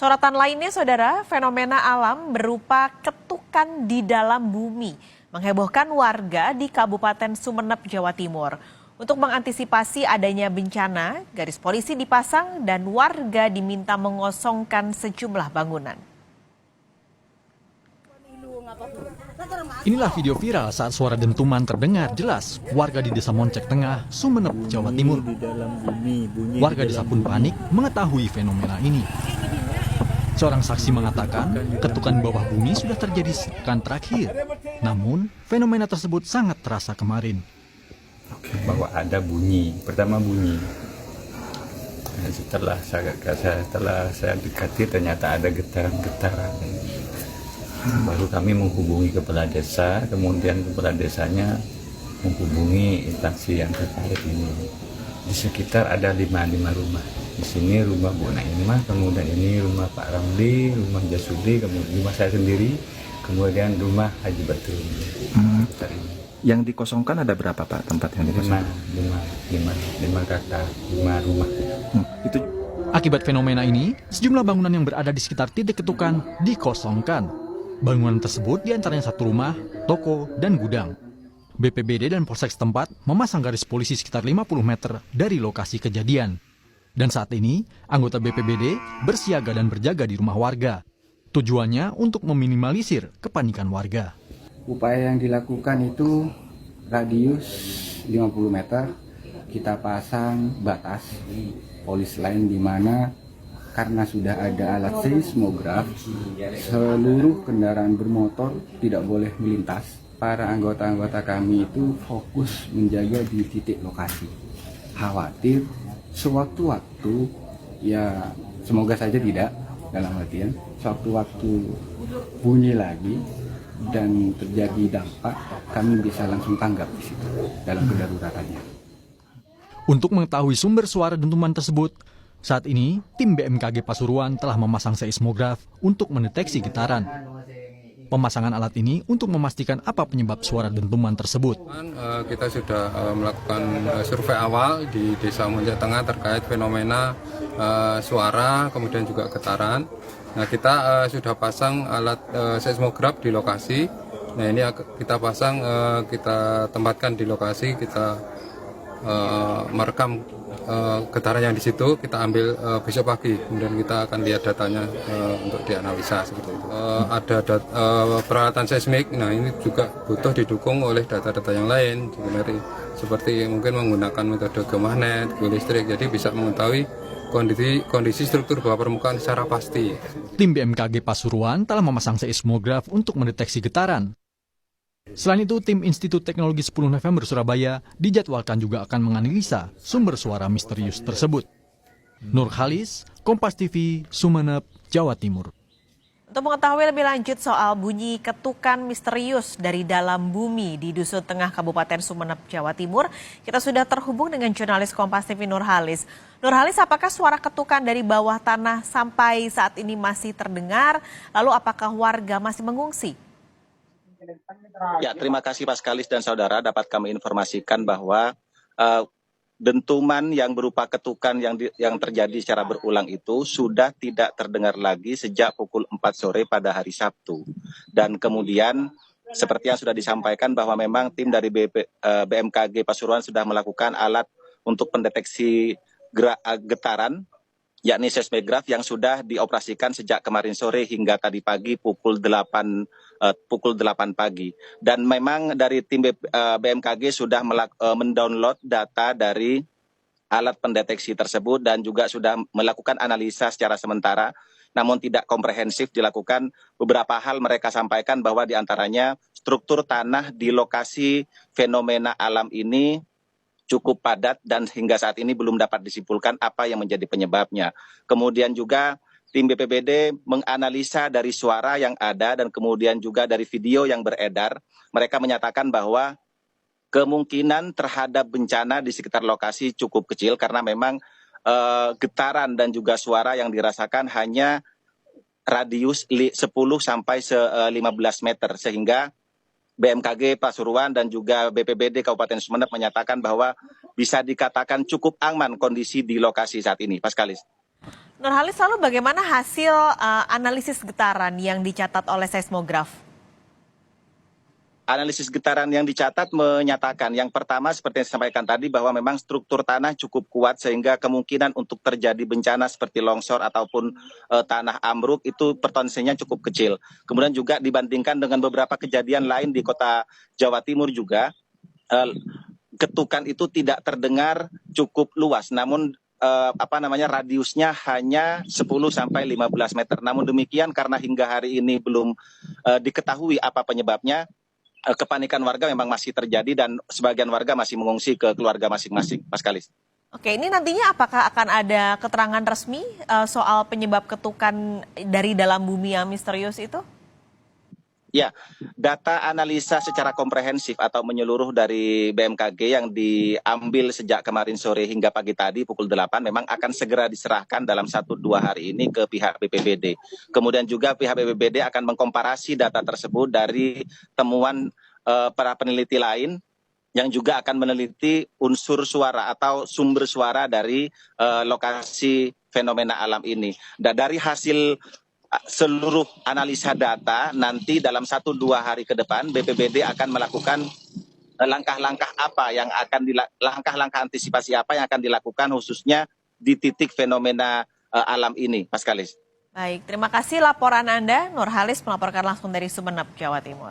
Sorotan lainnya, saudara, fenomena alam berupa ketukan di dalam bumi menghebohkan warga di Kabupaten Sumeneb, Jawa Timur. Untuk mengantisipasi adanya bencana, garis polisi dipasang dan warga diminta mengosongkan sejumlah bangunan. Inilah video viral saat suara dentuman terdengar jelas. Warga di Desa Moncek Tengah, Sumeneb, Jawa Timur. Warga desa pun panik mengetahui fenomena ini. Seorang saksi mengatakan ketukan bawah bumi sudah terjadi sepekan terakhir. Namun, fenomena tersebut sangat terasa kemarin. Bahwa ada bunyi, pertama bunyi. Setelah saya dekati ternyata ada getaran-getaran. Baru kami menghubungi kepala desa, kemudian kepala desanya menghubungi instansi yang terkait ini. Di sekitar ada 5 rumah. Di sini rumah Bu Naimah, kemudian ini rumah Pak Ramli, rumah Jasudi, kemudian rumah saya sendiri, kemudian rumah Haji Batul. Yang dikosongkan ada berapa Pak tempat yang dikosongkan? 5 rumah. Itu Akibat fenomena ini, sejumlah bangunan yang berada di sekitar titik ketukan dikosongkan. Bangunan tersebut diantaranya satu rumah, toko, dan gudang. BPBD dan Polsek setempat memasang garis polisi sekitar 50 meter dari lokasi kejadian. Dan saat ini, anggota BPBD bersiaga dan berjaga di rumah warga. Tujuannya untuk meminimalisir kepanikan warga. Upaya yang dilakukan itu radius 50 meter, kita pasang batas polis lain di mana karena sudah ada alat seismograf, seluruh kendaraan bermotor tidak boleh melintas. Para anggota-anggota kami itu fokus menjaga di titik lokasi. Khawatir sewaktu-waktu, ya semoga saja tidak, dalam artian sewaktu-waktu bunyi lagi dan terjadi dampak, kami bisa langsung tanggap di situ dalam kedaruratannya. Untuk mengetahui sumber suara dentuman tersebut, saat ini tim BMKG Pasuruan telah memasang seismograf untuk mendeteksi getaran. Pemasangan alat ini untuk memastikan apa penyebab suara dentuman tersebut. Kita sudah melakukan survei awal di Desa Moncek Tengah terkait fenomena suara, kemudian juga getaran. Nah, kita sudah pasang alat seismograf di lokasi. Nah, ini kita pasang, kita tempatkan di lokasi, kita merekam getaran yang di situ, kita ambil besok pagi, kemudian kita akan lihat datanya untuk dianalisa seperti itu. Ada peralatan seismik, nah ini juga butuh didukung oleh data-data yang lain, seperti mungkin menggunakan metode geomagnet, geolistrik, jadi bisa mengetahui kondisi struktur bawah permukaan secara pasti. Tim BMKG Pasuruan telah memasang seismograf untuk mendeteksi getaran. Selain itu, tim Institut Teknologi 10 November Surabaya dijadwalkan juga akan menganalisa sumber suara misterius tersebut. Nurhalis, Kompas TV, Sumeneb, Jawa Timur. Untuk mengetahui lebih lanjut soal bunyi ketukan misterius dari dalam bumi di Dusun Tengah Kabupaten Sumeneb, Jawa Timur, kita sudah terhubung dengan jurnalis Kompas TV Nurhalis. Nurhalis, apakah suara ketukan dari bawah tanah sampai saat ini masih terdengar? Lalu apakah warga masih mengungsi? Ya, terima kasih Paskalis dan saudara, dapat kami informasikan bahwa dentuman yang berupa ketukan yang terjadi secara berulang itu sudah tidak terdengar lagi sejak pukul 4 sore pada hari Sabtu. Dan kemudian seperti yang sudah disampaikan bahwa memang tim dari BMKG Pasuruan sudah melakukan alat untuk pendeteksi getaran, yakni seismograf yang sudah dioperasikan sejak kemarin sore hingga tadi pagi pukul 8 pagi. Dan memang dari tim BMKG sudah mendownload data dari alat pendeteksi tersebut dan juga sudah melakukan analisa secara sementara, namun tidak komprehensif dilakukan. Beberapa hal mereka sampaikan bahwa diantaranya struktur tanah di lokasi fenomena alam ini cukup padat dan hingga saat ini belum dapat disimpulkan apa yang menjadi penyebabnya. Kemudian juga tim BPBD menganalisa dari suara yang ada dan kemudian juga dari video yang beredar. Mereka menyatakan bahwa kemungkinan terhadap bencana di sekitar lokasi cukup kecil karena memang getaran dan juga suara yang dirasakan hanya radius 10 sampai 15 meter sehingga BMKG Pasuruan dan juga BPBD Kabupaten Sumeneb menyatakan bahwa bisa dikatakan cukup aman kondisi di lokasi saat ini. Paskalis. Nurhalis, lalu bagaimana hasil analisis getaran yang dicatat oleh seismograf? Analisis getaran yang dicatat menyatakan yang pertama seperti yang saya sampaikan tadi bahwa memang struktur tanah cukup kuat sehingga kemungkinan untuk terjadi bencana seperti longsor ataupun tanah ambruk itu potensinya cukup kecil. Kemudian juga dibandingkan dengan beberapa kejadian lain di kota Jawa Timur juga getukan itu tidak terdengar cukup luas, namun radiusnya hanya 10 sampai 15 meter. Namun demikian karena hingga hari ini belum diketahui apa penyebabnya, kepanikan warga memang masih terjadi dan sebagian warga masih mengungsi ke keluarga masing-masing, Mas Kalis. Oke, ini nantinya apakah akan ada keterangan resmi soal penyebab ketukan dari dalam bumi yang misterius itu? Ya, data analisa secara komprehensif atau menyeluruh dari BMKG yang diambil sejak kemarin sore hingga pagi tadi pukul 8 memang akan segera diserahkan dalam 1-2 hari ini ke pihak BPBD. Kemudian juga pihak BPBD akan mengkomparasi data tersebut dari temuan para peneliti lain yang juga akan meneliti unsur suara atau sumber suara dari lokasi fenomena alam ini. Dan dari hasil seluruh analisa data nanti dalam 1-2 hari ke depan BPBD akan melakukan langkah-langkah apa yang akan langkah-langkah antisipasi apa yang akan dilakukan khususnya di titik fenomena alam ini, Mas Kalis. Baik, terima kasih laporan Anda. Nurhalis melaporkan langsung dari Sumeneb, Jawa Timur.